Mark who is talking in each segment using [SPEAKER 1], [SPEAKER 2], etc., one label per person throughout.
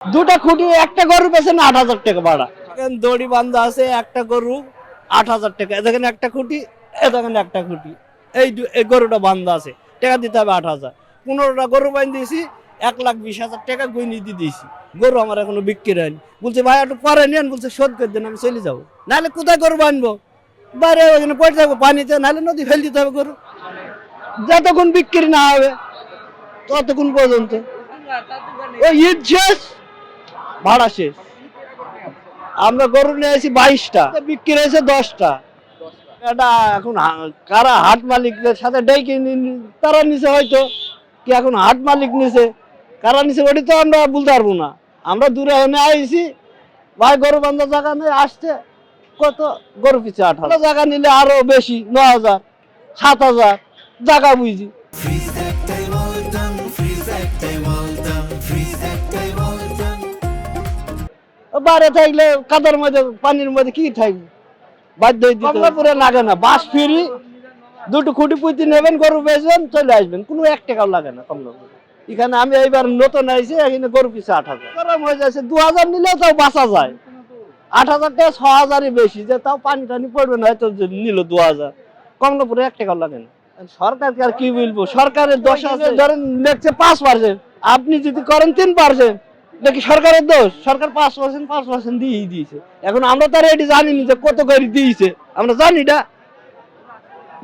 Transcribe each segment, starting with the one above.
[SPEAKER 1] দুটা খুঁটি একটা গরু পেছনে 8,000 টাকা ভাড়া। এখন দড়ি বান্ধা আছে, একটা গরু 8,000 টাকা। এখানে একটা খুঁটি, এখানে একটা খুঁটি, এই গরুটা বান্ধা আছে, টাকা দিতে হবে 8,000। 15টা গরু বান্ধিয়েছি, 1,20,000 টাকা গুইনি দিয়ে দিয়েছি। গরু আমার এখনো বিক্রি হয়নি। বলছে ভাই একটু পরে নেন, বলছে শোধ করে দেন, আমি চলে যাবো। নাহলে কোথায় গরু বানবো? বাইরে ওখানে পড়ে যাবো পানিতে, নাহলে নদী ফেল দিতে হবে গরু। যতক্ষণ বিক্রি না হবে ততক্ষণ পর্যন্ত ওই ঈদ শেষ, ভাড়া শেষ। আমরা গরু নিয়ে আসি 22টা, বিক্রি হয়েছে 10টা। এটা এখন কারা হাট মালিকদের সাথে ডেকে তারা নিচে, হয়তো কি এখন হাট মালিক নিচে, কারা নিচে ওটি তো আমরা বলতে পারবো না। আমরা দূরে এনে আইছি, ভাই গরু বান্ধা জায়গা নিয়ে আসছে, কত গরু পিছিয়ে 8,000 জায়গা নিলে আরো বেশি, 9,000 7,000 জায়গা বুঝি। বাইরে থাকলে কাদার মধ্যে পানির মধ্যে কি থাকবে, বাধ্য হয়ে কমলাপুরে লাগে না, বাস ফিরি, দুটো খুঁটি পুঁতি নেবেন, গরু বেচবেন, চলে আসবেন, কোনো 1 টাকাও লাগে না কমলাপুরে। এখানে আমি এইবার নতুন আইছি, এখানে গরু পিছিয়ে 8,000 গরম হয়ে যাচ্ছে। 2,000 নিলেও তাও বাঁচা যায়, 8,000 টাকা 6,000-ই বেশি, যে তাও পানি টানি পড়বে না, হয়তো নিল 2,000। কমলাপুরে 1 টাকাও লাগে না। সরকারকে আর কি বলবো, সরকারের দোষ আছে। ধরেন দেখছে 5%, আপনি যদি করেন 3%, নাকি সরকারের দোষ? সরকার 5% দিয়েই দিয়েছে। এখন আমরা তো আর এটি জানি না যে কত করে দিয়েছে, আমরা জানি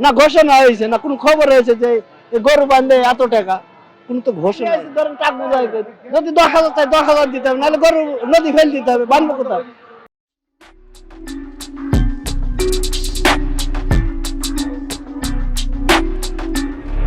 [SPEAKER 1] না ঘোষণা হয়েছে, না কোনো খবর হয়েছে যে গরু বান্ধে এত টাকা, কোনো তো ঘোষণা। ধরেন টাকা যদি 10,000 চাই 10,000 দিতে হবে, নাহলে গরু নদী ফেল দিতে হবে, বান্ধব কোথায়?